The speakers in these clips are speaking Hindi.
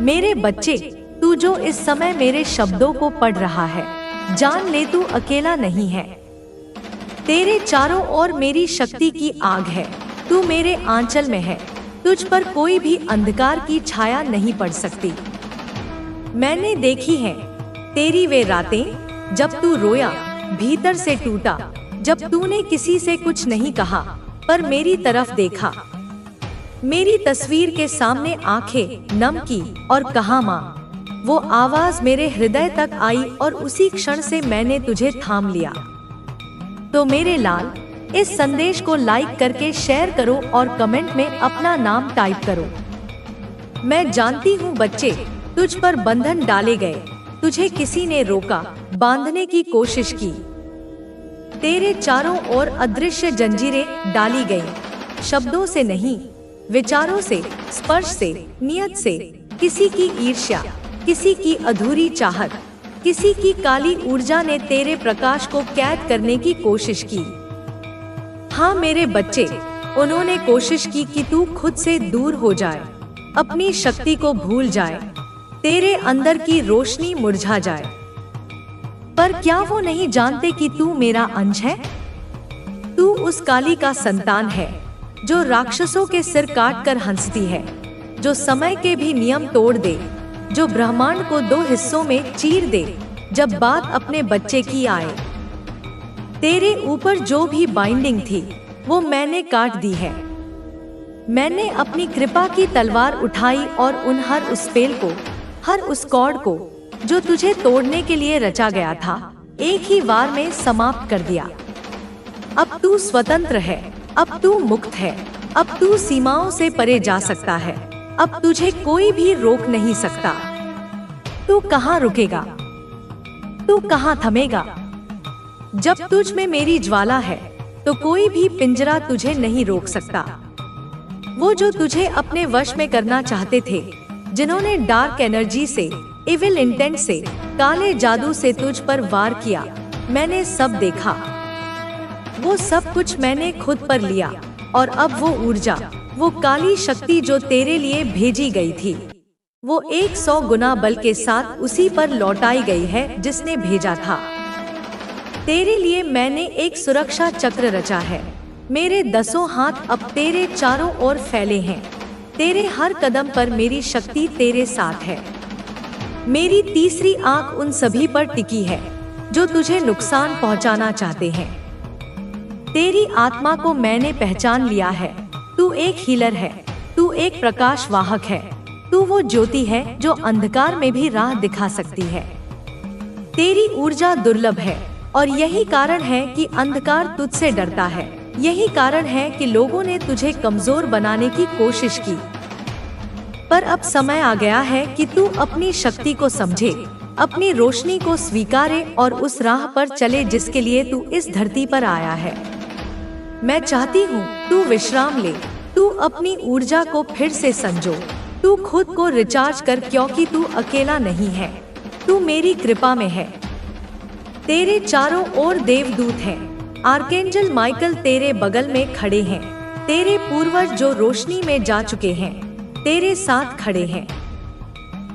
मेरे बच्चे, तू जो इस समय मेरे शब्दों को पढ़ रहा है, जान ले तू अकेला नहीं है। तेरे चारों ओर मेरी शक्ति की आग है। तू मेरे आंचल में है। तुझ पर कोई भी अंधकार की छाया नहीं पड़ सकती। मैंने देखी है तेरी वे रातें जब तू रोया, भीतर से टूटा, जब तूने किसी से कुछ नहीं कहा पर मेरी तरफ देखा, मेरी तस्वीर के सामने आंखें नम की और कहा माँ। वो आवाज मेरे हृदय तक आई और उसी क्षण से मैंने तुझे थाम लिया। तो मेरे लाल, इस संदेश को लाइक करके शेयर करो और कमेंट में अपना नाम टाइप करो। मैं जानती हूँ बच्चे, तुझ पर बंधन डाले गए, तुझे किसी ने रोका, बांधने की कोशिश की। तेरे चारों ओर अदृश्य जंजीरें डाली गई, शब्दों से नहीं, विचारों से, स्पर्श से, नियत से। किसी की ईर्ष्या, किसी की अधूरी चाहत, किसी की काली ऊर्जा ने तेरे प्रकाश को कैद करने की कोशिश की। हाँ मेरे बच्चे, उन्होंने कोशिश की कि तू खुद से दूर हो जाए, अपनी शक्ति को भूल जाए, तेरे अंदर की रोशनी मुरझा जाए। पर क्या वो नहीं जानते कि तू मेरा अंश है? तू उस काली का संतान है जो राक्षसों के सिर काट कर हंसती है, जो समय के भी नियम तोड़ दे, जो ब्रह्मांड को दो हिस्सों में चीर दे जब बात अपने बच्चे की आए। तेरे ऊपर जो भी बाइंडिंग थी वो मैंने काट दी है। मैंने अपनी कृपा की तलवार उठाई और उन हर उस स्पेल को, हर उस कॉर्ड को जो तुझे तोड़ने के लिए रचा गया था, एक ही वार में समाप्त कर दिया। अब तू स्वतंत्र है, अब तू मुक्त है, अब तू सीमाओं से परे जा सकता है, अब तुझे कोई भी रोक नहीं सकता। तू कहाँ रुकेगा? तू कहाँ थमेगा? जब तुझ में मेरी ज्वाला है तो कोई भी पिंजरा तुझे नहीं रोक सकता। वो जो तुझे अपने वश में करना चाहते थे, जिन्होंने डार्क एनर्जी से, इविल इंटेंट से, काले जादू से तुझ पर वार किया, मैंने सब देखा। वो सब कुछ मैंने खुद पर लिया और अब वो ऊर्जा, वो काली शक्ति जो तेरे लिए भेजी गई थी, वो 100 गुना बल के साथ उसी पर लौटाई गई है जिसने भेजा था। तेरे लिए मैंने एक सुरक्षा चक्र रचा है। मेरे 10 हाथ अब तेरे चारों ओर फैले हैं। तेरे हर कदम पर मेरी शक्ति तेरे साथ है। मेरी तीसरी आंख उन सभी पर टिकी है जो तुझे नुकसान पहुंचाना चाहते हैं। तेरी आत्मा को मैंने पहचान लिया है। तू एक हीलर है, तू एक प्रकाश वाहक है, तू वो ज्योति है जो अंधकार में भी राह दिखा सकती है। तेरी ऊर्जा दुर्लभ है और यही कारण है कि अंधकार तुझसे डरता है। यही कारण है कि लोगों ने तुझे कमजोर बनाने की कोशिश की। पर अब समय आ गया है कि तू अपनी शक्ति को समझे, अपनी रोशनी को स्वीकारे और उस राह पर चले जिसके लिए तू इस धरती पर आया है। मैं चाहती हूँ तू विश्राम ले, तू अपनी ऊर्जा को फिर से संजो, तू खुद को रिचार्ज कर, क्योंकि तू अकेला नहीं है, तू मेरी कृपा में है। तेरे चारों ओर देवदूत हैं। आर्कएंजल माइकल तेरे बगल में खड़े हैं। तेरे पूर्वज जो रोशनी में जा चुके हैं तेरे साथ खड़े हैं।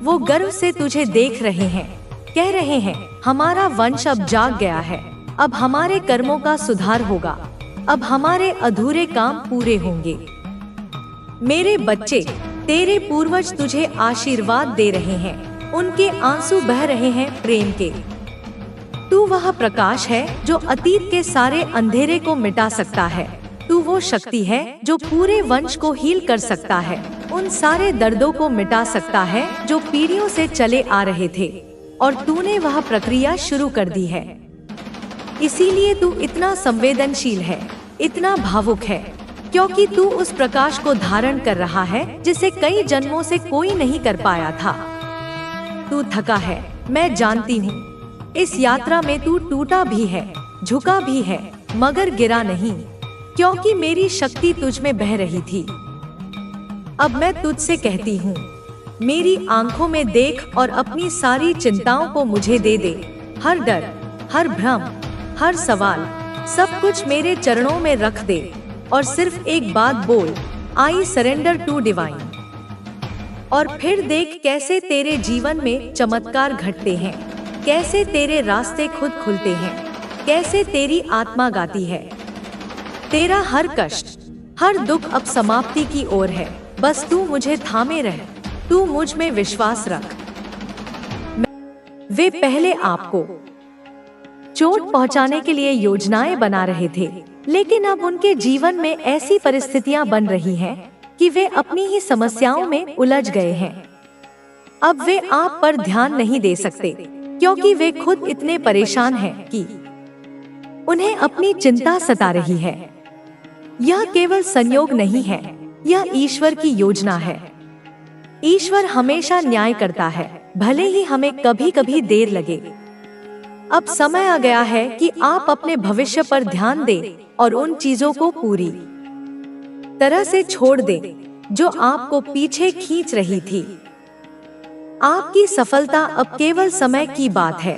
वो गर्व से तुझे देख रहे हैं, कह रहे हैं हमारा वंश अब जाग गया है, अब हमारे कर्मों का सुधार होगा, अब हमारे अधूरे काम पूरे होंगे। मेरे बच्चे, तेरे पूर्वज तुझे आशीर्वाद दे रहे हैं, उनके आंसू बह रहे हैं प्रेम के। तू वह प्रकाश है जो अतीत के सारे अंधेरे को मिटा सकता है। तू वो शक्ति है जो पूरे वंश को हील कर सकता है, उन सारे दर्दों को मिटा सकता है जो पीढ़ियों से चले आ रहे थे, और तूने वह प्रक्रिया शुरू कर दी है। इसीलिए तू इतना संवेदनशील है, इतना भावुक है, क्योंकि तू उस प्रकाश को धारण कर रहा है जिसे कई जन्मों से कोई नहीं कर पाया था। तू थका है, मैं जानती हूँ। इस यात्रा में तू टूटा भी है, झुका भी है, मगर गिरा नहीं, क्योंकि मेरी शक्ति तुझ में बह रही थी। अब मैं तुझसे कहती हूँ, मेरी आंखों में देख और अपनी सारी चिंताओं को मुझे दे दे। हर डर, हर भ्रम, हर सवाल, सब कुछ मेरे चरणों में रख दे और सिर्फ एक बात बोल, आई सरेंडर टू डिवाइन। और फिर देख कैसे तेरे जीवन में चमत्कार घटते हैं, कैसे तेरे रास्ते खुद खुलते हैं, कैसे तेरी आत्मा गाती है। तेरा हर कष्ट, हर दुख अब समाप्ति की ओर है। बस तू मुझे थामे रह, तू मुझ में विश्वास रख। वे पहले आपको चोट पहुंचाने के लिए योजनाएं बना रहे थे, लेकिन अब उनके जीवन में ऐसी परिस्थितियां बन रही हैं कि वे अपनी ही समस्याओं में उलझ गए हैं। अब वे आप पर ध्यान नहीं दे सकते, क्योंकि वे खुद इतने परेशान हैं कि उन्हें अपनी चिंता सता रही है। यह केवल संयोग नहीं है, यह ईश्वर की योजना है। ईश्वर हमेशा न्याय करता है, भले ही हमें कभी कभी देर लगे। अब समय आ गया है कि आप अपने भविष्य पर ध्यान दें और उन चीजों को पूरी तरह से छोड़ दें जो आपको पीछे खींच रही थी। आपकी सफलता अब केवल समय की बात है।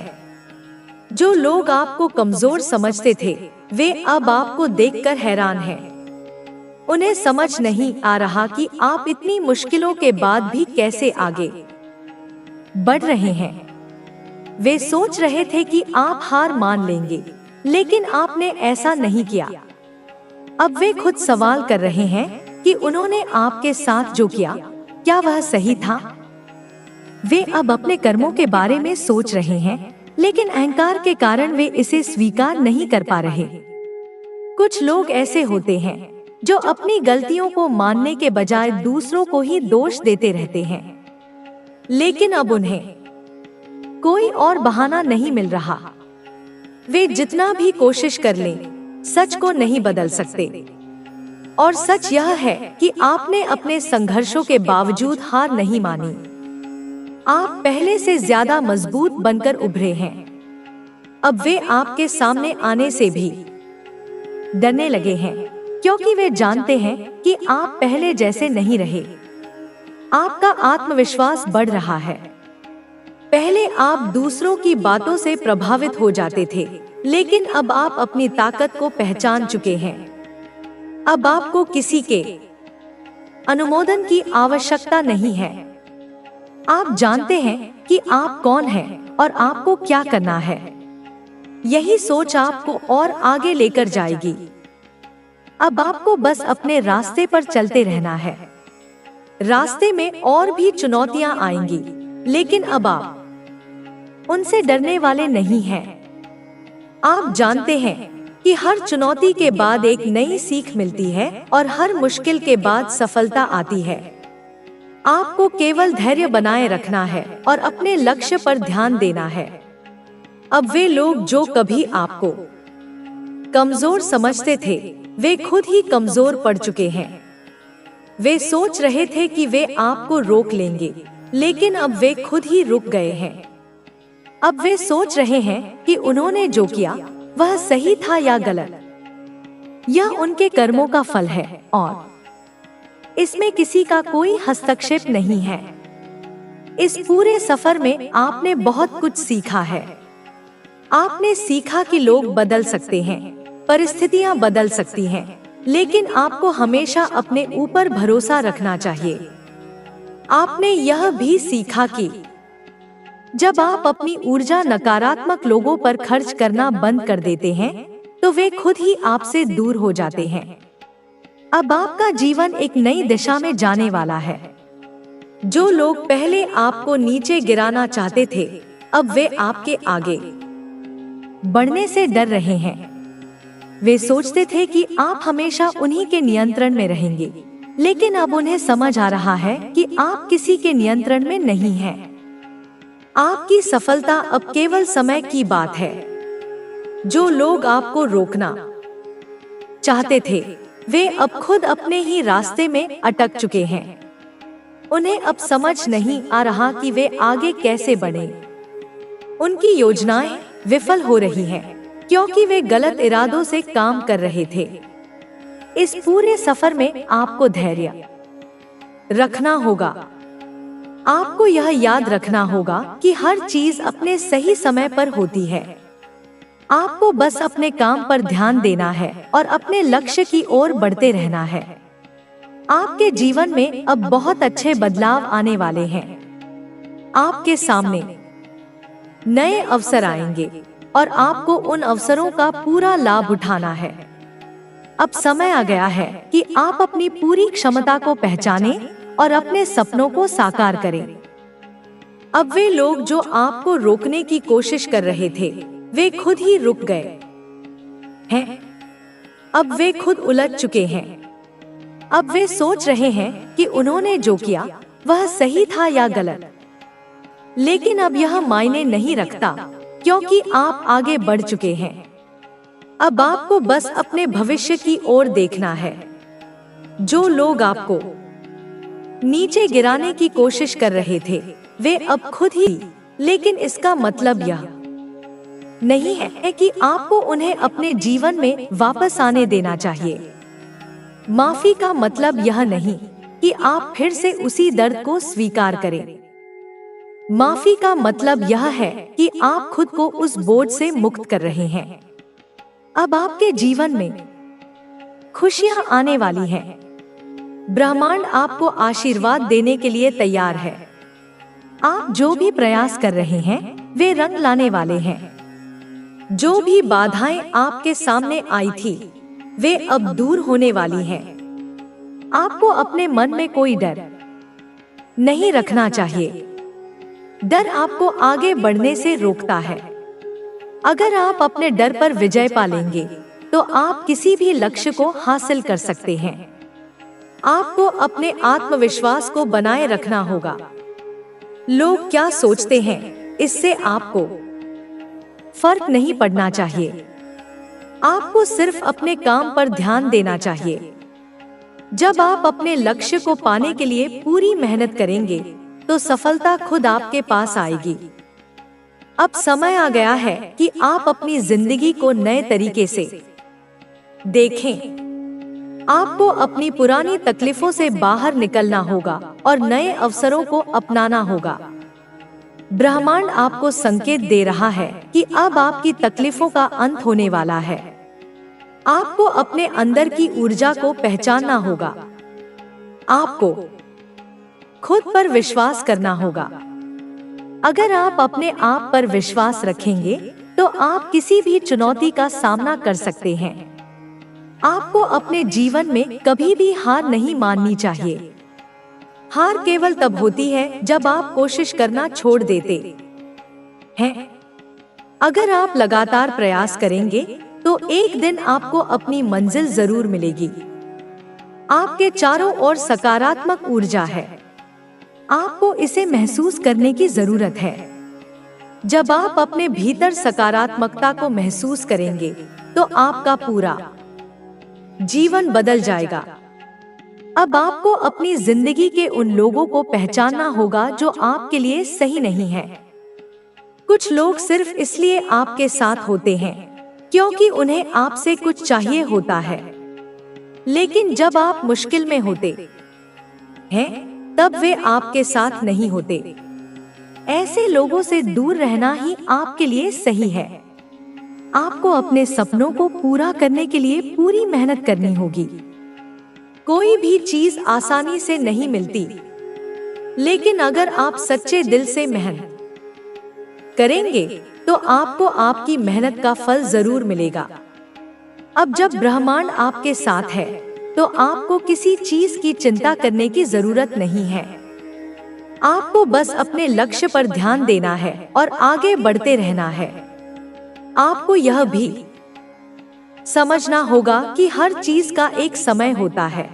जो लोग आपको कमजोर समझते थे, वे अब आपको देखकर हैरान हैं। उन्हें समझ नहीं आ रहा कि आप इतनी मुश्किलों के बाद भी कैसे आगे बढ़ रहे हैं। वे सोच रहे थे कि आप हार मान लेंगे, लेकिन आपने ऐसा नहीं किया। अब वे खुद सवाल कर रहे हैं कि उन्होंने आपके साथ जो किया, क्या वह सही था? वे अब अपने कर्मों के बारे में सोच रहे हैं, लेकिन अहंकार के कारण वे इसे स्वीकार नहीं कर पा रहे। कुछ लोग ऐसे होते हैं जो अपनी गलतियों को मानने के बजाय दूसरों को ही दोष देते रहते हैं, लेकिन अब उन्हें कोई और बहाना नहीं मिल रहा। वे जितना भी कोशिश कर लें, सच को नहीं बदल सकते। और सच यह है कि आपने अपने संघर्षों के बावजूद हार नहीं मानी। आप पहले से ज्यादा मजबूत बनकर उभरे हैं। अब वे आपके सामने आने से भी डरने लगे हैं, क्योंकि वे जानते हैं कि आप पहले जैसे नहीं रहे। आपका आत्मविश्वास बढ़ रहा है। पहले आप दूसरों की बातों से प्रभावित हो जाते थे, लेकिन अब आप अपनी ताकत को पहचान चुके हैं। अब आपको किसी के अनुमोदन की आवश्यकता नहीं है। आप जानते हैं कि आप कौन हैं और आपको क्या करना है। यही सोच आपको और आगे लेकर जाएगी। अब आपको बस अपने रास्ते पर चलते रहना है। रास्ते में और भी चुनौतियां आएंगी, लेकिन अब आप उनसे डरने वाले नहीं हैं। आप जानते हैं कि हर चुनौती के बाद एक नई सीख मिलती है और हर मुश्किल के बाद सफलता आती है। आपको केवल धैर्य बनाए रखना है और अपने लक्ष्य पर ध्यान देना है। अब वे लोग जो कभी आपको कमजोर समझते थे, वे खुद ही कमजोर पड़ चुके हैं। वे सोच रहे थे कि वे आपको रोक लेंगे, लेकिन अब वे खुद ही रुक गए हैं। अब वे सोच रहे हैं कि उन्होंने जो किया वह सही था या गलत। यह उनके कर्मों का फल है और इसमें किसी का कोई हस्तक्षेप नहीं है। इस पूरे सफर में आपने बहुत कुछ सीखा है। आपने सीखा कि लोग बदल सकते हैं, परिस्थितियां बदल सकती हैं, लेकिन आपको हमेशा अपने ऊपर भरोसा रखना चाहिए। आपने यह भी सीखा कि जब आप अपनी ऊर्जा नकारात्मक लोगों पर खर्च करना बंद कर देते हैं, तो वे खुद ही आपसे दूर हो जाते हैं। अब आपका जीवन एक नई दिशा में जाने वाला है। जो लोग पहले आपको नीचे गिराना चाहते थे, अब वे आपके आगे बढ़ने से डर रहे हैं। वे सोचते थे कि आप हमेशा उन्हीं के नियंत्रण में रहेंगे, लेकिन अब उन्हें समझ आ रहा है कि आप किसी के नियंत्रण में नहीं हैं। आपकी सफलता अब केवल समय की बात है। जो लोग आपको रोकना चाहते थे, वे अब खुद अपने ही रास्ते में अटक चुके हैं। उन्हें अब समझ नहीं आ रहा कि वे आगे कैसे बढ़ें। उनकी योजनाएं विफल हो रही हैं, क्योंकि वे गलत इरादों से काम कर रहे थे। इस पूरे सफर में आपको धैर्य रखना होगा। आपको यह याद रखना होगा कि हर चीज अपने सही समय पर होती है। आपको बस अपने काम पर ध्यान देना है और अपने लक्ष्य की ओर बढ़ते रहना है। आपके जीवन में अब बहुत अच्छे बदलाव आने वाले हैं। आपके सामने नए अवसर आएंगे और आपको उन अवसरों का पूरा लाभ उठाना है। अब समय आ गया है कि आप अपनी पूरी क्षमता को पहचानें और अपने सपनों को साकार करें। अब वे लोग जो आपको रोकने की कोशिश कर रहे थे, वे खुद ही रुक गए हैं। अब वे खुद उलझ चुके हैं। अब वे सोच रहे हैं कि उन्होंने जो किया वह सही था या गलत। लेकिन अब यह मायने नहीं रखता, क्योंकि आप आगे बढ़ चुके हैं। अब आपको बस अपने भविष्य की ओर देखना है। जो लोग आपको नीचे गिराने की कोशिश कर रहे थे, वे अब खुद ही, लेकिन इसका मतलब यह नहीं है कि आपको उन्हें अपने जीवन में वापस आने देना चाहिए। माफी का मतलब यह नहीं कि आप फिर से उसी दर्द को स्वीकार करें। माफी का मतलब यह है कि आप खुद को उस बोझ से मुक्त कर रहे हैं। अब आपके जीवन में खुशियां आने वाली हैं। ब्रह्मांड आपको आशीर्वाद देने के लिए तैयार है। आप जो भी प्रयास कर रहे हैं, वे रंग लाने वाले हैं। जो भी बाधाएं आपके सामने आई थी, वे अब दूर होने वाली हैं। आपको अपने मन में कोई डर नहीं रखना चाहिए। डर आपको आगे बढ़ने से रोकता है। अगर आप अपने डर पर विजय पा लेंगे, तो आप किसी भी लक्ष्य को हासिल कर सकते हैं। आपको अपने आत्मविश्वास को बनाए रखना होगा। लोग क्या सोचते हैं, इससे आपको फर्क नहीं पड़ना चाहिए। आपको सिर्फ अपने काम पर ध्यान देना चाहिए। जब आप अपने लक्ष्य को पाने के लिए पूरी मेहनत करेंगे, तो सफलता खुद आपके पास आएगी। अब समय आ गया है कि आप अपनी जिंदगी को नए तरीके से देखें। आपको अपनी पुरानी तकलीफों से बाहर निकलना होगा और नए अवसरों को अपनाना होगा। ब्रह्मांड आपको संकेत दे रहा है कि अब आपकी तकलीफों का अंत होने वाला है। आपको अपने अंदर की ऊर्जा को पहचानना होगा। आपको खुद पर विश्वास करना होगा। अगर आप अपने आप पर विश्वास रखेंगे, तो आप किसी भी चुनौती का सामना कर सकते हैं। आपको अपने जीवन में कभी भी हार नहीं माननी चाहिए। हार केवल तब होती है जब आप कोशिश करना छोड़ देते हैं। अगर आप लगातार प्रयास करेंगे, तो एक दिन आपको अपनी मंजिल जरूर मिलेगी। आपके चारों ओर सकारात्मक ऊर्जा है। आपको इसे महसूस करने की जरूरत है। जब आप अपने भीतर सकारात्मकता को महसूस करेंगे, तो आपका पूरा जीवन बदल जाएगा। अब आपको अपनी जिंदगी के उन लोगों को पहचानना होगा जो आपके लिए सही नहीं है। कुछ लोग सिर्फ इसलिए आपके साथ होते हैं क्योंकि उन्हें आपसे कुछ चाहिए होता है। लेकिन जब आप मुश्किल में होते हैं, तब वे आपके साथ नहीं होते। ऐसे लोगों से दूर रहना ही आपके लिए सही है। आपको अपने सपनों को पूरा करने के लिए पूरी मेहनत करनी होगी। कोई भी चीज आसानी से नहीं मिलती, लेकिन अगर आप सच्चे दिल से मेहनत करेंगे, तो आपको आपकी मेहनत का फल जरूर मिलेगा। अब जब ब्रह्मांड आपके साथ है, तो आपको किसी चीज की चिंता करने की जरूरत नहीं है। आपको बस अपने लक्ष्य पर ध्यान देना है और आगे बढ़ते रहना है। आपको यह भी समझना होगा कि हर चीज का एक समय होता है।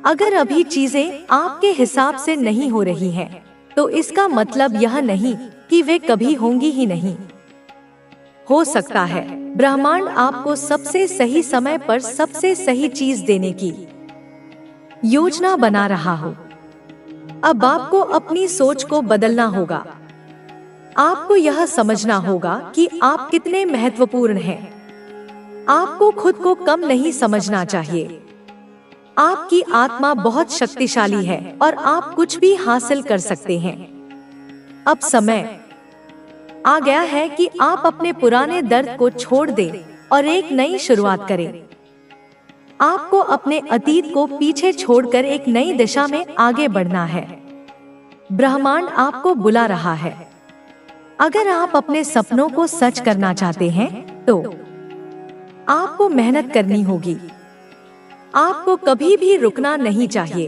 अगर अभी चीजें आपके हिसाब से नहीं हो रही हैं, तो इसका मतलब यह नहीं कि वे कभी होंगी ही नहीं। हो सकता है ब्रह्मांड आपको सबसे सही समय पर सबसे सही चीज देने की योजना बना रहा हो। अब आपको अपनी सोच को बदलना होगा। आपको यह समझना होगा कि आप कितने महत्वपूर्ण हैं। आपको खुद को कम नहीं समझना चाहिए। आपकी आत्मा बहुत शक्तिशाली है और आप कुछ भी हासिल कर सकते हैं। अब समय आ गया है कि आप अपने पुराने दर्द को छोड़ दें और एक नई शुरुआत करें। आपको अपने अतीत को पीछे छोड़कर एक नई दिशा में आगे बढ़ना है। ब्रह्मांड आपको बुला रहा है। अगर आप अपने सपनों को सच करना चाहते हैं तो आपको मेहनत करनी होगी। आपको कभी भी रुकना नहीं चाहिए।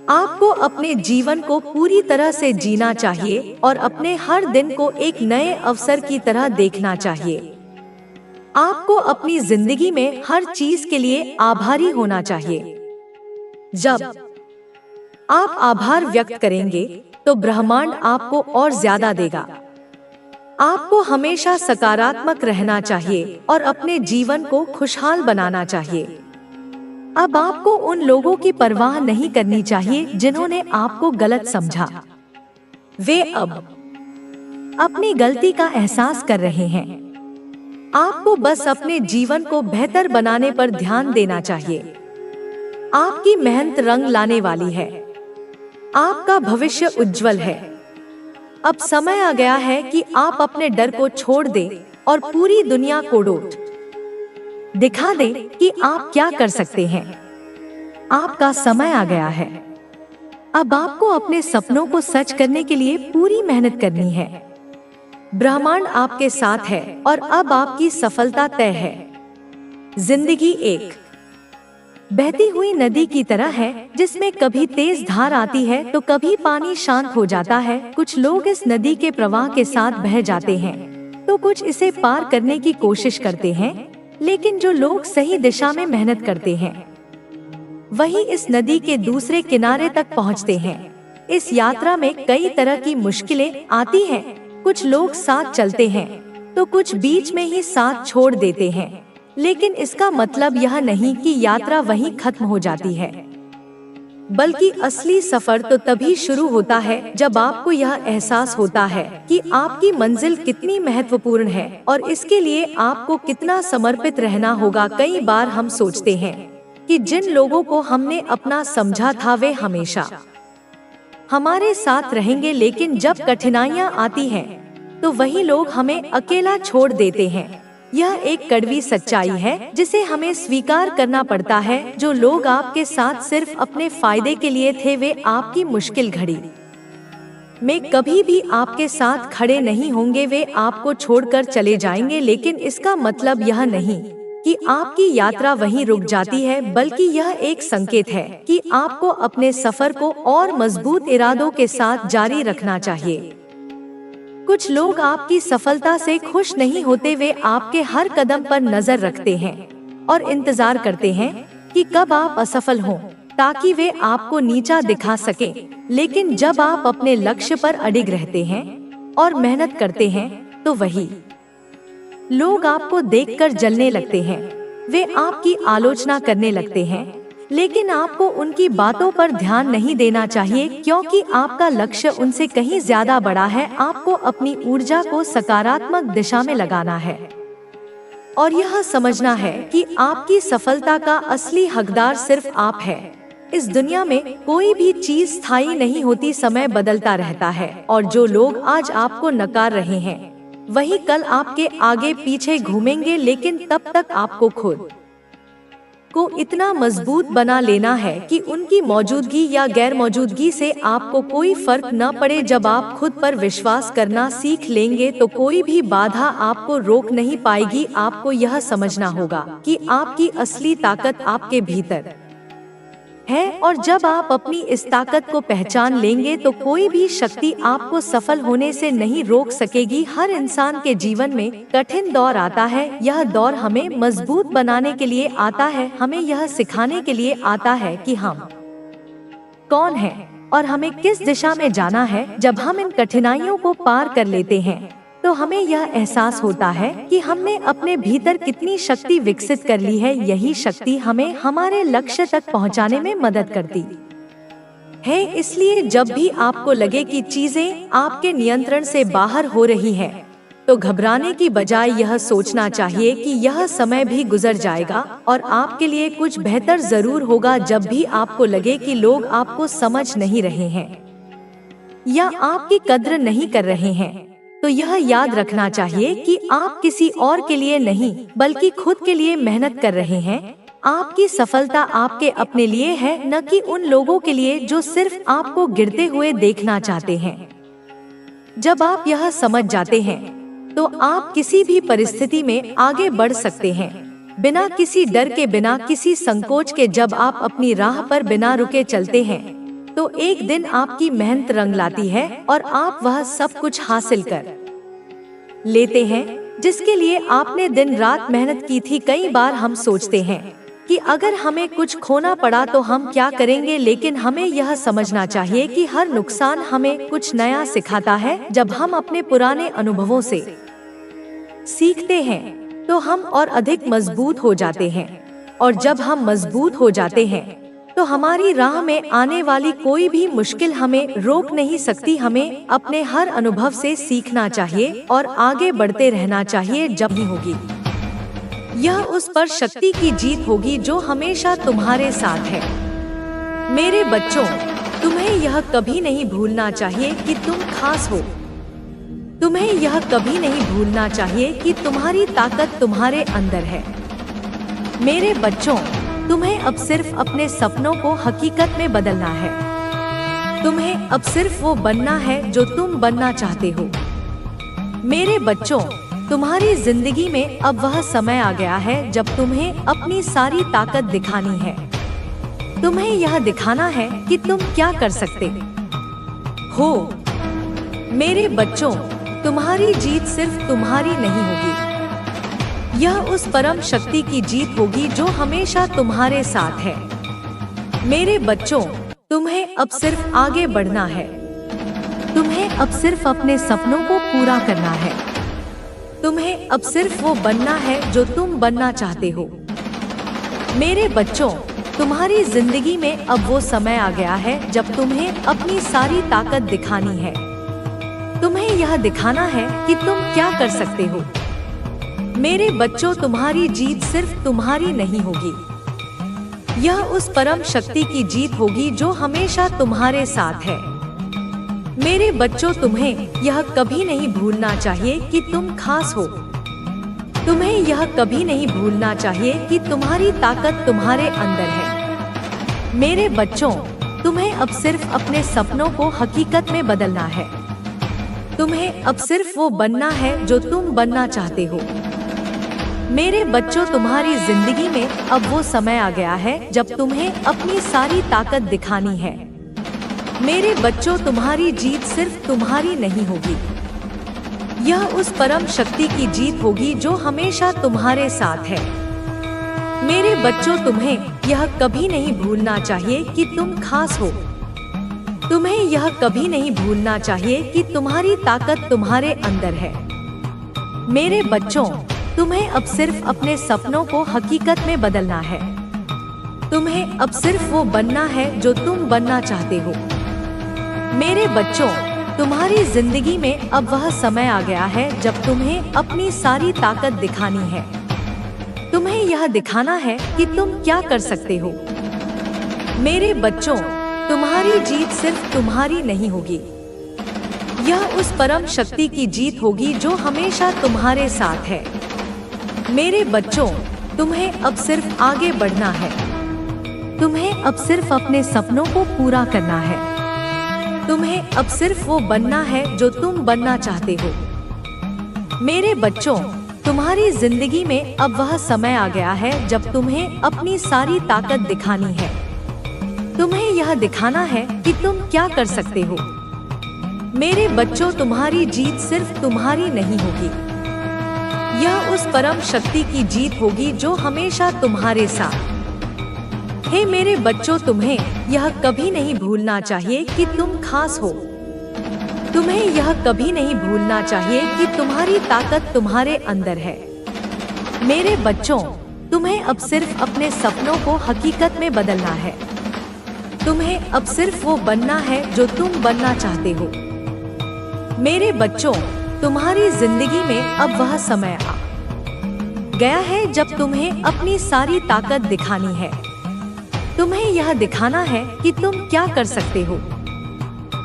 आपको अपने जीवन को पूरी तरह से जीना चाहिए और अपने हर दिन को एक नए अवसर की तरह देखना चाहिए। आपको अपनी जिंदगी में हर चीज के लिए आभारी होना चाहिए। जब आप आभार व्यक्त करेंगे तो ब्रह्मांड आपको और ज्यादा देगा। आपको हमेशा सकारात्मक रहना चाहिए और अपने जीवन को खुशहाल बनाना चाहिए। अब आपको उन लोगों की परवाह नहीं करनी चाहिए जिन्होंने आपको गलत समझा। वे अब अपनी गलती का एहसास कर रहे हैं। आपको बस अपने जीवन को बेहतर बनाने पर ध्यान देना चाहिए। आपकी मेहनत रंग लाने वाली है। आपका भविष्य उज्जवल है। अब समय आ गया है कि आप अपने डर को छोड़ दें और पूरी दुनिया को दिखा दें कि आप क्या कर सकते हैं। आपका समय आ गया है। अब आपको अपने सपनों को सच करने के लिए पूरी मेहनत करनी है। ब्रह्मांड आपके साथ है और अब आपकी सफलता तय है। जिंदगी एक बहती हुई नदी की तरह है जिसमें कभी तेज धार आती है तो कभी पानी शांत हो जाता है। कुछ लोग इस नदी के प्रवाह के साथ बह जाते हैं तो कुछ इसे पार करने की कोशिश करते हैं, लेकिन जो लोग सही दिशा में मेहनत करते हैं वही इस नदी के दूसरे किनारे तक पहुंचते हैं। इस यात्रा में कई तरह की मुश्किलें आती हैं। कुछ लोग साथ चलते हैं तो कुछ बीच में ही साथ छोड़ देते हैं, लेकिन इसका मतलब यह नहीं कि यात्रा वहीं खत्म हो जाती है, बल्कि असली सफर तो तभी शुरू होता है जब आपको यह एहसास होता है कि आपकी मंजिल कितनी महत्वपूर्ण है और इसके लिए आपको कितना समर्पित रहना होगा। कई बार हम सोचते हैं कि जिन लोगों को हमने अपना समझा था वे हमेशा हमारे साथ रहेंगे, लेकिन जब कठिनाइयां आती हैं तो वही लोग हमें अकेला छोड़ देते हैं। यह एक कड़वी सच्चाई है जिसे हमें स्वीकार करना पड़ता है। जो लोग आपके साथ सिर्फ अपने फायदे के लिए थे वे आपकी मुश्किल घड़ी में कभी भी आपके साथ खड़े नहीं होंगे। वे आपको छोड़कर चले जाएंगे, लेकिन इसका मतलब यह नहीं कि आपकी यात्रा वहीं रुक जाती है, बल्कि यह एक संकेत है कि आपको अपने सफर को और मजबूत इरादों के साथ जारी रखना चाहिए। कुछ लोग आपकी सफलता से खुश नहीं होते। वे आपके हर कदम पर नजर रखते हैं और इंतजार करते हैं कि कब आप असफल हों ताकि वे आपको नीचा दिखा सकें। लेकिन जब आप अपने लक्ष्य पर अडिग रहते हैं और मेहनत करते हैं तो वही लोग आपको देखकर जलने लगते हैं। वे आपकी आलोचना करने लगते हैं, लेकिन आपको उनकी बातों पर ध्यान नहीं देना चाहिए क्योंकि आपका लक्ष्य उनसे कहीं ज्यादा बड़ा है। आपको अपनी ऊर्जा को सकारात्मक दिशा में लगाना है और यह समझना है कि आपकी सफलता का असली हकदार सिर्फ आप है। इस दुनिया में कोई भी चीज स्थायी नहीं होती, समय बदलता रहता है और जो लोग आज आपको नकार रहे हैं वही कल आपके आगे पीछे घूमेंगे। लेकिन तब तक आपको खुद को इतना मजबूत बना लेना है कि उनकी मौजूदगी या गैर मौजूदगी से आपको कोई फर्क न पड़े। जब आप खुद पर विश्वास करना सीख लेंगे तो कोई भी बाधा आपको रोक नहीं पाएगी। आपको यह समझना होगा कि आपकी असली ताकत आपके भीतर है और जब आप अपनी इस ताकत को पहचान लेंगे तो कोई भी शक्ति आपको सफल होने से नहीं रोक सकेगी। हर इंसान के जीवन में कठिन दौर आता है। यह दौर हमें मजबूत बनाने के लिए आता है, हमें यह सिखाने के लिए आता है कि हम कौन हैं और हमें किस दिशा में जाना है। जब हम इन कठिनाइयों को पार कर लेते हैं तो हमें यह एहसास होता है कि हमने अपने भीतर कितनी शक्ति विकसित कर ली है। यही शक्ति हमें हमारे लक्ष्य तक पहुंचाने में मदद करती है। इसलिए जब भी आपको लगे कि चीजें आपके नियंत्रण से बाहर हो रही हैं, तो घबराने की बजाय यह सोचना चाहिए कि यह समय भी गुजर जाएगा और आपके लिए कुछ बेहतर जरूर होगा। जब भी आपको लगे कि लोग आपको समझ नहीं रहे हैं या आपकी कद्र नहीं कर रहे हैं, तो यह याद रखना चाहिए कि आप किसी और के लिए नहीं बल्कि खुद के लिए मेहनत कर रहे हैं। आपकी सफलता आपके अपने लिए है, न कि उन लोगों के लिए जो सिर्फ आपको गिरते हुए देखना चाहते हैं। जब आप यह समझ जाते हैं तो आप किसी भी परिस्थिति में आगे बढ़ सकते हैं, बिना किसी डर के, बिना किसी संकोच के। जब आप अपनी राह पर बिना रुके चलते हैं तो एक दिन आपकी मेहनत रंग लाती है और आप वह सब कुछ हासिल कर लेते हैं जिसके लिए आपने दिन रात मेहनत की थी। कई बार हम सोचते हैं कि अगर हमें कुछ खोना पड़ा तो हम क्या करेंगे, लेकिन हमें यह समझना चाहिए कि हर नुकसान हमें कुछ नया सिखाता है। जब हम अपने पुराने अनुभवों से सीखते हैं तो हम और अधिक मजबूत हो जाते हैं, और जब हम मजबूत हो जाते हैं तो हमारी राह में आने वाली कोई भी मुश्किल हमें रोक नहीं सकती। हमें अपने हर अनुभव से सीखना चाहिए और आगे बढ़ते रहना चाहिए। जब ही होगी यह उस पर शक्ति की जीत होगी जो हमेशा तुम्हारे साथ है। मेरे बच्चों, तुम्हें यह कभी नहीं भूलना चाहिए कि तुम खास हो। तुम्हें यह कभी नहीं भूलना चाहिए कि तुम्हारी ताकत तुम्हारे अंदर है। मेरे बच्चों, तुम्हें अब सिर्फ अपने सपनों को हकीकत में बदलना है। तुम्हें अब सिर्फ वो बनना है जो तुम बनना चाहते हो। मेरे बच्चों, तुम्हारी जिंदगी में अब वह समय आ गया है जब तुम्हें अपनी सारी ताकत दिखानी है। तुम्हें यह दिखाना है कि तुम क्या कर सकते हो। मेरे बच्चों, तुम्हारी जीत सिर्फ तुम्हारी नहीं होगी, यह उस परम शक्ति की जीत होगी जो हमेशा तुम्हारे साथ है। मेरे बच्चों, तुम्हें अब सिर्फ आगे बढ़ना है। तुम्हें अब सिर्फ अपने सपनों को पूरा करना है। तुम्हें अब सिर्फ वो बनना है जो तुम बनना चाहते हो। मेरे बच्चों, तुम्हारी जिंदगी में अब वो समय आ गया है जब तुम्हें अपनी सारी ताकत दिखानी है। तुम्हें यह दिखाना है कि तुम क्या कर सकते हो। मेरे बच्चों, तुम्हारी जीत सिर्फ तुम्हारी नहीं होगी, यह उस परम शक्ति की जीत होगी जो हमेशा तुम्हारे साथ है। मेरे बच्चों, तुम्हें यह कभी नहीं भूलना चाहिए कि तुम खास हो। तुम्हें यह कभी नहीं भूलना चाहिए कि तुम्हारी ताकत तुम्हारे अंदर है। मेरे बच्चों, तुम्हें अब सिर्फ अपने सपनों को हकीकत में बदलना है। तुम्हें अब सिर्फ वो बनना है जो तुम बनना चाहते हो। मेरे बच्चों, तुम्हारी जिंदगी में अब वो समय आ गया है जब तुम्हें अपनी सारी ताकत दिखानी है। मेरे बच्चों, तुम्हारी जीत सिर्फ तुम्हारी नहीं होगी, यह उस परम शक्ति की जीत होगी जो हमेशा तुम्हारे साथ है। मेरे बच्चों, तुम्हें यह कभी नहीं भूलना चाहिए कि तुम खास हो। तुम्हें यह कभी नहीं भूलना चाहिए कि तुम्हारी ताकत तुम्हारे अंदर है। मेरे बच्चों, तुम्हें अब सिर्फ अपने सपनों को हकीकत में बदलना है। तुम्हें अब सिर्फ वो बनना है जो तुम बनना चाहते हो। मेरे बच्चों, तुम्हारी जिंदगी में अब वह समय आ गया है जब तुम्हें अपनी सारी ताकत दिखानी है। तुम्हें यह दिखाना है कि तुम क्या कर सकते हो। मेरे बच्चों, तुम्हारी जीत सिर्फ तुम्हारी नहीं होगी, यह उस परम शक्ति की जीत होगी जो हमेशा तुम्हारे साथ है। मेरे बच्चों, तुम्हें अब सिर्फ आगे बढ़ना है। तुम्हें अब सिर्फ अपने सपनों को पूरा करना है। तुम्हें अब सिर्फ वो बनना है जो तुम बनना चाहते हो। मेरे बच्चों, तुम्हारी जिंदगी में अब वह समय आ गया है जब तुम्हें अपनी सारी ताकत दिखानी है। तुम्हें यह दिखाना है कि तुम क्या कर सकते हो। मेरे बच्चों, तुम्हारी जीत सिर्फ तुम्हारी नहीं होगी, यह उस परम शक्ति की जीत होगी जो हमेशा तुम्हारे साथ। हे मेरे बच्चों, तुम्हें यह कभी नहीं भूलना चाहिए कि तुम खास हो। तुम्हें यह कभी नहीं भूलना चाहिए कि तुम्हारी ताकत तुम्हारे अंदर है। मेरे बच्चों, तुम्हें अब सिर्फ अपने सपनों को हकीकत में बदलना है। तुम्हें अब सिर्फ वो बनना है जो तुम बनना चाहते हो। मेरे बच्चों, तुम्हारी जिंदगी में अब वह समय आ गया है जब तुम्हें अपनी सारी ताकत दिखानी है। तुम्हें यह दिखाना है कि तुम क्या कर सकते हो।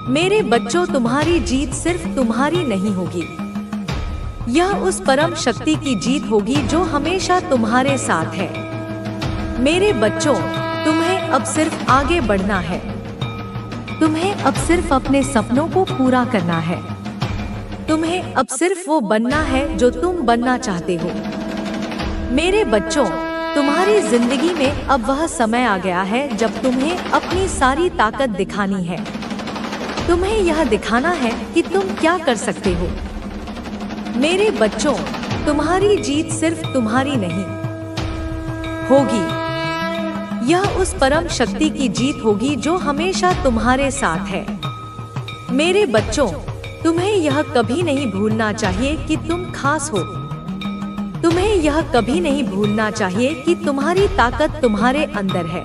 मेरे बच्चों, तुम्हारी जीत सिर्फ तुम्हारी नहीं होगी, यह उस परम शक्ति की जीत होगी जो हमेशा तुम्हारे साथ है। मेरे बच्चों, तुम्हें अब सिर्फ आगे बढ़ना है। तुम्हें अब सिर्फ अपने सपनों को पूरा करना है। तुम्हें अब सिर्फ वो बनना है जो तुम बनना चाहते हो। मेरे बच्चों, तुम्हारी जिंदगी में अब वह समय आ गया है जब तुम्हें अपनी सारी ताकत दिखानी है। तुम्हें यह दिखाना है कि तुम क्या कर सकते हो। मेरे बच्चों, तुम्हारी जीत सिर्फ तुम्हारी नहीं होगी, यह उस परम शक्ति की जीत होगी जो हमेशा तुम्हारे साथ है। मेरे बच्चों, तुम्हें यह कभी नहीं भूलना चाहिए कि तुम खास हो। तुम्हें यह कभी नहीं भूलना चाहिए कि तुम्हारी ताकत तुम्हारे अंदर है।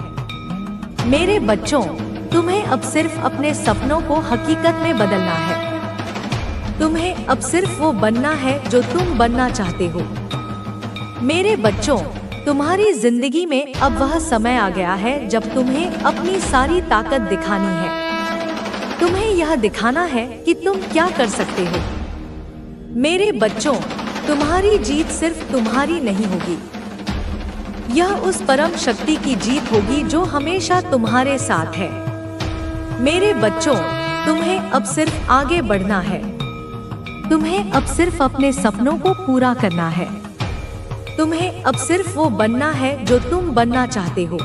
मेरे बच्चों, तुम्हें अब सिर्फ अपने सपनों को हकीकत में बदलना है। तुम्हें अब सिर्फ वो बनना है जो तुम बनना चाहते हो। मेरे बच्चों, तुम्हारी जिंदगी में अब वह समय आ गया है जब तुम्हें अपनी सारी ताकत दिखानी है। तुम्हें यह दिखाना है कि तुम क्या कर सकते हो। मेरे बच्चों, तुम्हारी जीत सिर्फ तुम्हारी नहीं होगी, यह उस परम शक्ति की जीत होगी जो हमेशा तुम्हारे साथ है। मेरे बच्चों, तुम्हें अब सिर्फ आगे बढ़ना है। तुम्हें अब सिर्फ अपने सपनों को पूरा करना है। तुम्हें अब सिर्फ वो बनना है जो तुम बनना चाहते हो।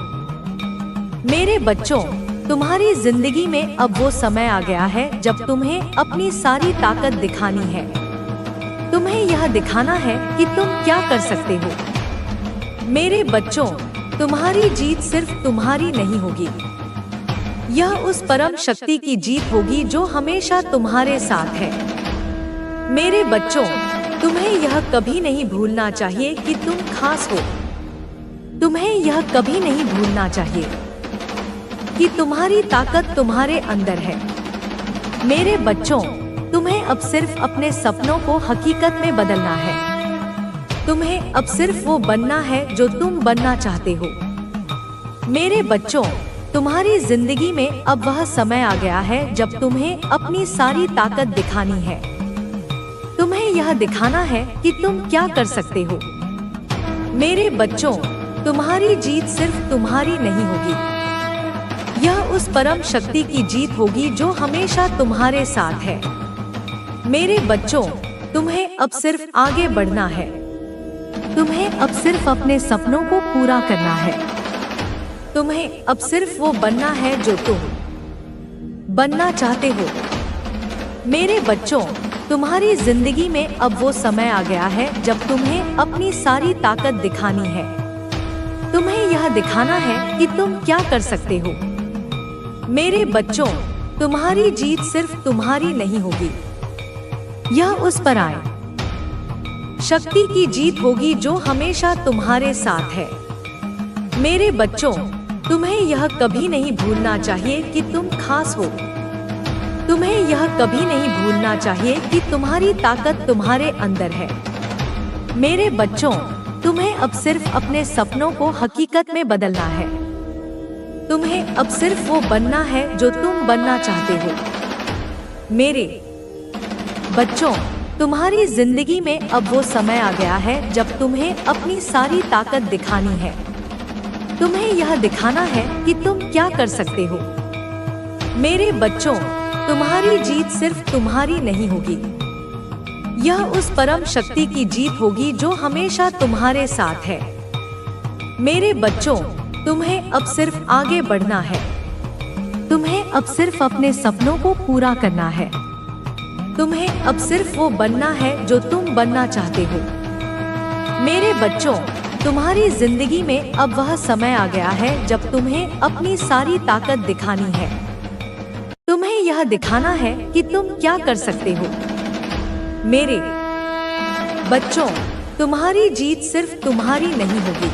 मेरे बच्चों, तुम्हारी जिंदगी में अब वो समय आ गया है जब तुम्हें अपनी सारी ताकत दिखानी है। तुम्हें यह दिखाना है कि तुम क्या कर सकते हो। मेरे बच्चों, तुम्हारी जीत सिर्फ तुम्हारी नहीं होगी, यह उस परम शक्ति की जीत होगी जो हमेशा तुम्हारे साथ है। मेरे बच्चों, तुम्हें यह कभी नहीं भूलना चाहिए कि तुम खास हो। तुम्हें यह कभी नहीं भूलना चाहिए कि तुम्हारी ताकत तुम्हारे अंदर है। मेरे बच्चों, तुम्हें अब सिर्फ अपने सपनों को हकीकत में बदलना है। तुम्हें अब सिर्फ वो बनना है जो तुम बनना चाहते हो। मेरे बच्चों, तुम्हारी जिंदगी में अब वह समय आ गया है जब तुम्हें अपनी सारी ताकत दिखानी है। तुम्हें यह दिखाना है कि तुम क्या कर सकते हो। मेरे बच्चों, तुम्हारी जीत सिर्फ तुम्हारी नहीं होगी, यह उस परम शक्ति की जीत होगी जो हमेशा तुम्हारे साथ है। मेरे बच्चों, तुम्हें अब सिर्फ आगे बढ़ना है। तुम्हें अब सिर्फ अपने सपनों को पूरा करना है। तुम्हें अब सिर्फ वो बनना है जो तुम बनना चाहते हो। मेरे बच्चों, तुम्हारी जिंदगी में अब वो समय आ गया है जब तुम्हें अपनी सारी ताकत दिखानी है। तुम्हें यह दिखाना है कि तुम क्या कर सकते हो। मेरे बच्चों, तुम्हारी जीत सिर्फ तुम्हारी नहीं होगी, यह उस पराई शक्ति की जीत होगी जो हमेशा तुम्हारे साथ है। मेरे बच्चों, तुम्हें यह कभी नहीं भूलना चाहिए कि तुम खास हो। तुम्हें यह कभी नहीं भूलना चाहिए कि तुम्हारी ताकत तुम्हारे अंदर है। मेरे बच्चों, तुम्हें अब सिर्फ अपने सपनों को हकीकत में बदलना है। तुम्हें अब सिर्फ वो बनना है जो तुम बनना चाहते हो। मेरे बच्चों, तुम्हारी जिंदगी में अब वो समय आ गया है जब तुम्हें अपनी सारी ताकत दिखानी है। तुम्हें यह दिखाना है कि तुम क्या कर सकते हो। मेरे बच्चों, तुम्हारी जीत सिर्फ तुम्हारी नहीं होगी, यह उस परम शक्ति की जीत होगी जो हमेशा तुम्हारे साथ है। मेरे बच्चों, तुम्हें अब सिर्फ आगे बढ़ना है। तुम्हें अब सिर्फ अपने सपनों को पूरा करना है। तुम्हें अब सिर्फ वो बनना है जो तुम बनना चाहते हो। मेरे बच्चों, तुम्हारी जिंदगी में अब वह समय आ गया है जब तुम्हें अपनी सारी ताकत दिखानी है। तुम्हें यह दिखाना है कि तुम क्या कर सकते हो। मेरे बच्चों, तुम्हारी जीत सिर्फ तुम्हारी नहीं होगी,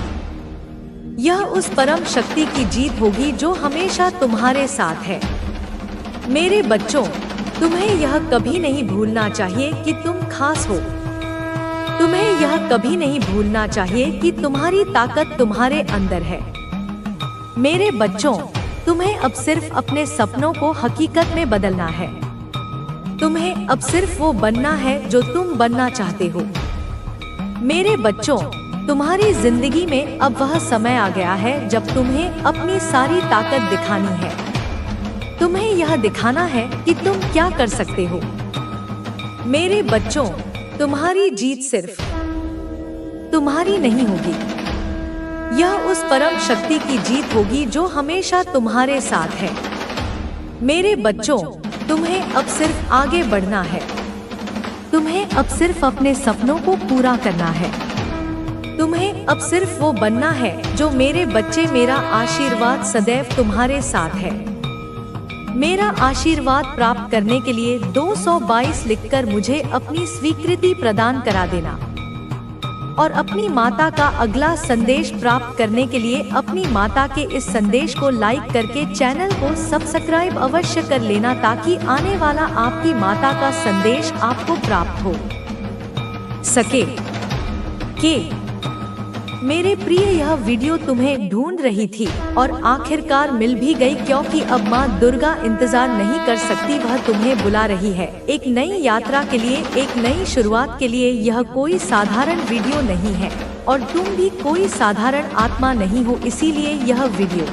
यह उस परम शक्ति की जीत होगी जो हमेशा तुम्हारे साथ है। मेरे बच्चों, तुम्हें यह कभी नहीं भूलना चाहिए कि तुम खास हो। तुम्हें यह कभी नहीं भूलना चाहिए कि तुम्हारी ताकत तुम्हारे अंदर है। मेरे बच्चों, तुम्हें अब सिर्फ अपने सपनों को हकीकत में बदलना है। तुम्हें अब सिर्फ वो बनना है जो तुम बनना चाहते हो। मेरे बच्चों, तुम्हारी जिंदगी में अब वह समय आ गया है जब तुम्हें अपनी सारी ताकत दिखानी है। तुम्हें यह दिखाना है कि तुम क्या कर सकते हो। मेरे बच्चों, तुम्हारी जीत सिर्फ तुम्हारी नहीं होगी, यह उस परम शक्ति की जीत होगी जो हमेशा तुम्हारे साथ है। मेरे बच्चों, तुम्हें अब सिर्फ आगे बढ़ना है। तुम्हें अब सिर्फ अपने सपनों को पूरा करना है। तुम्हें अब सिर्फ वो बनना है जो मेरे बच्चे। मेरा आशीर्वाद सदैव तुम्हारे साथ है। मेरा आशीर्वाद प्राप्त करने के लिए 222 लिखकर मुझे अपनी स्वीकृति प्रदान करा देना। और अपनी माता का अगला संदेश प्राप्त करने के लिए अपनी माता के इस संदेश को लाइक करके चैनल को सब्सक्राइब अवश्य कर लेना, ताकि आने वाला आपकी माता का संदेश आपको प्राप्त हो सके। मेरे प्रिय, यह वीडियो तुम्हें ढूंढ रही थी और आखिरकार मिल भी गई, क्योंकि अब माँ दुर्गा इंतजार नहीं कर सकती। वह तुम्हें बुला रही है एक नई यात्रा के लिए, एक नई शुरुआत के लिए। यह कोई साधारण वीडियो नहीं है और तुम भी कोई साधारण आत्मा नहीं हो, इसीलिए यह वीडियो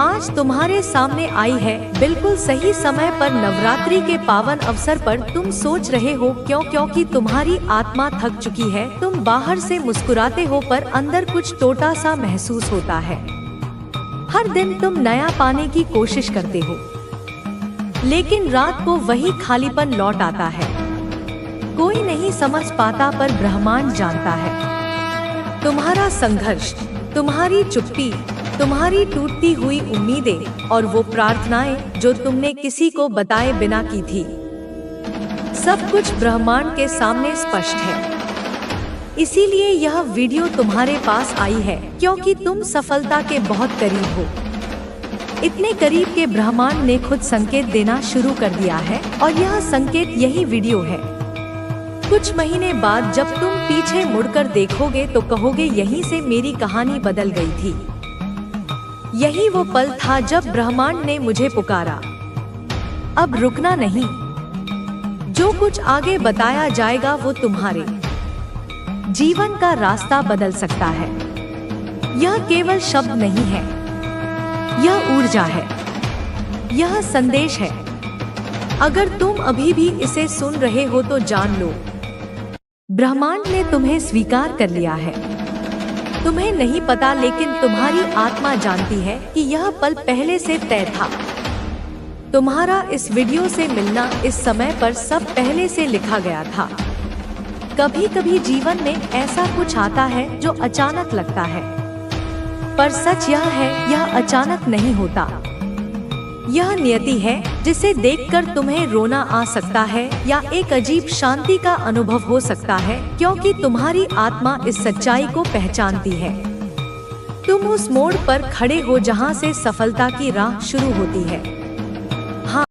आज तुम्हारे सामने आई है बिल्कुल सही समय पर। नवरात्रि के पावन अवसर पर तुम सोच रहे हो क्योंकि तुम्हारी आत्मा थक चुकी है। तुम बाहर से मुस्कुराते हो पर अंदर कुछ टोटा सा महसूस होता है। हर दिन तुम नया पाने की कोशिश करते हो, लेकिन रात को वही खालीपन लौट आता है। कोई नहीं समझ पाता पर ब्रह्मांड जानता है। तुम्हारा संघर्ष, तुम्हारी चुप्पी, तुम्हारी टूटती हुई उम्मीदें और वो प्रार्थनाएं जो तुमने किसी को बताए बिना की थी, सब कुछ ब्रह्मांड के सामने स्पष्ट है। इसीलिए यह वीडियो तुम्हारे पास आई है क्योंकि तुम सफलता के बहुत करीब हो। इतने करीब के ब्रह्मांड ने खुद संकेत देना शुरू कर दिया है और यह संकेत यही वीडियो है। कुछ महीने बाद जब तुम पीछे मुड़कर देखोगे तो कहोगे, यहीं से मेरी कहानी बदल गई थी। यही वो पल था जब ब्रह्मांड ने मुझे पुकारा। अब रुकना नहीं। जो कुछ आगे बताया जाएगा वो तुम्हारे जीवन का रास्ता बदल सकता है। यह केवल शब्द नहीं है, यह ऊर्जा है, यह संदेश है। अगर तुम अभी भी इसे सुन रहे हो तो जान लो, ब्रह्मांड ने तुम्हें स्वीकार कर लिया है। तुम्हें नहीं पता, लेकिन तुम्हारी आत्मा जानती है कि यह पल पहले से तय था। तुम्हारा इस वीडियो से मिलना इस समय पर सब पहले से लिखा गया था। कभी कभी जीवन में ऐसा कुछ आता है जो अचानक लगता है, पर सच यह है, यह अचानक नहीं होता। यह नियति है जिसे देखकर तुम्हें रोना आ सकता है या एक अजीब शांति का अनुभव हो सकता है, क्योंकि तुम्हारी आत्मा इस सच्चाई को पहचानती है। तुम उस मोड़ पर खड़े हो जहां से सफलता की राह शुरू होती है।